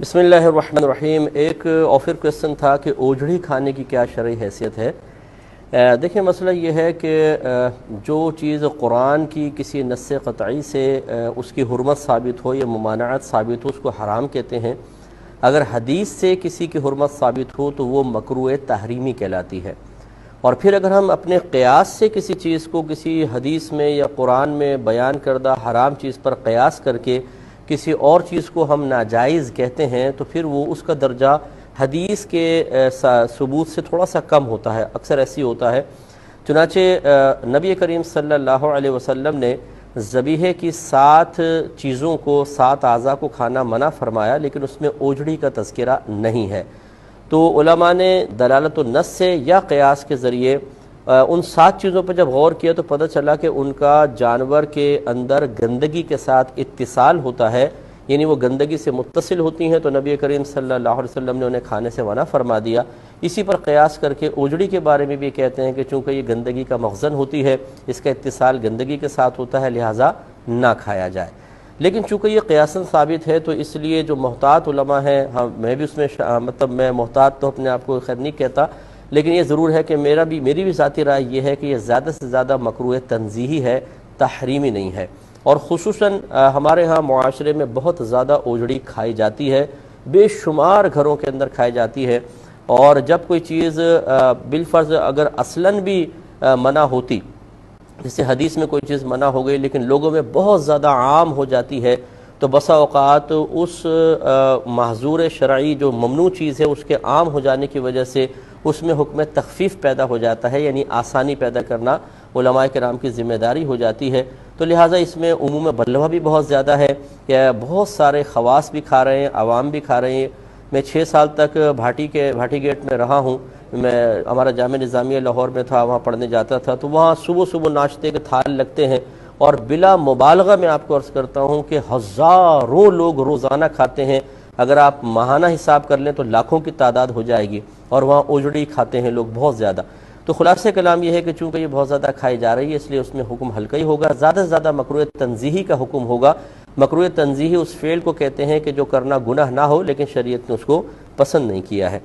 بسم اللہ الرحمن الرحیم۔ ایک آفر کویسچن تھا کہ اوجڑی کھانے کی کیا شرعی حیثیت ہے۔ دیکھیں مسئلہ یہ ہے کہ جو چیز قرآن کی کسی نص قطعی سے اس کی حرمت ثابت ہو یا ممانعت ثابت ہو اس کو حرام کہتے ہیں۔ اگر حدیث سے کسی کی حرمت ثابت ہو تو وہ مکروہ تحریمی کہلاتی ہے۔ اور پھر اگر ہم اپنے قیاس سے کسی چیز کو کسی حدیث میں یا قرآن میں بیان کردہ حرام چیز پر قیاس کر کے کسی اور چیز کو ہم ناجائز کہتے ہیں تو پھر وہ اس کا درجہ حدیث کے ثبوت سے تھوڑا سا کم ہوتا ہے، اکثر ایسی ہوتا ہے۔ چنانچہ نبی کریم صلی اللہ علیہ وسلم نے ذبیحے کی 7 چیزوں کو 7 اعضاء کو کھانا منع فرمایا، لیکن اس میں اوجڑی کا تذکرہ نہیں ہے۔ تو علماء نے دلالت النص سے یا قیاس کے ذریعے ان 7 چیزوں پر جب غور کیا تو پتہ چلا کہ ان کا جانور کے اندر گندگی کے ساتھ اتصال ہوتا ہے، یعنی وہ گندگی سے متصل ہوتی ہیں، تو نبی کریم صلی اللہ علیہ وسلم نے انہیں کھانے سے منع فرما دیا۔ اسی پر قیاس کر کے اوجڑی کے بارے میں بھی کہتے ہیں کہ چونکہ یہ گندگی کا مخزن ہوتی ہے، اس کا اتصال گندگی کے ساتھ ہوتا ہے، لہٰذا نہ کھایا جائے۔ لیکن چونکہ یہ قیاساً ثابت ہے تو اس لیے جو محتاط علماء ہیں، میں بھی اس میں میں محتاط تو اپنے آپ کو خیر نہیں کہتا، لیکن یہ ضرور ہے کہ میری بھی ذاتی رائے یہ ہے کہ یہ زیادہ سے زیادہ مکروہ تنزیہی ہے، تحریمی نہیں ہے۔ اور خصوصاً ہمارے ہاں معاشرے میں بہت زیادہ اوجڑی کھائی جاتی ہے، بے شمار گھروں کے اندر کھائی جاتی ہے، اور جب کوئی چیز بالفرض اگر اصلاً بھی منع ہوتی، جیسے حدیث میں کوئی چیز منع ہو گئی لیکن لوگوں میں بہت زیادہ عام ہو جاتی ہے تو بسا اوقات اس محظور شرعی جو ممنوع چیز ہے اس کے عام ہو جانے کی وجہ سے اس میں حکم تخفیف پیدا ہو جاتا ہے، یعنی آسانی پیدا کرنا علماء کرام کی ذمہ داری ہو جاتی ہے۔ تو لہٰذا اس میں عموم بلوہ بھی بہت زیادہ ہے کہ بہت سارے خواص بھی کھا رہے ہیں، عوام بھی کھا رہے ہیں۔ میں 6 سال تک بھاٹی گیٹ میں رہا ہوں، ہمارا جامعہ نظامیہ لاہور میں تھا، وہاں پڑھنے جاتا تھا، تو وہاں صبح ناشتے کے تھال لگتے ہیں، اور بلا مبالغہ میں آپ کو عرض کرتا ہوں کہ ہزاروں لوگ روزانہ کھاتے ہیں۔ اگر آپ ماہانہ حساب کر لیں تو لاکھوں کی تعداد ہو جائے گی، اور وہاں اوجڑی کھاتے ہیں لوگ بہت زیادہ۔ تو خلاصہ کلام یہ ہے کہ چونکہ یہ بہت زیادہ کھائی جا رہی ہے اس لیے اس میں حکم ہلکا ہی ہوگا، زیادہ سے زیادہ مکروہ تنزیہی کا حکم ہوگا۔ مکروہ تنزیہی اس فعل کو کہتے ہیں کہ جو کرنا گناہ نہ ہو لیکن شریعت نے اس کو پسند نہیں کیا ہے۔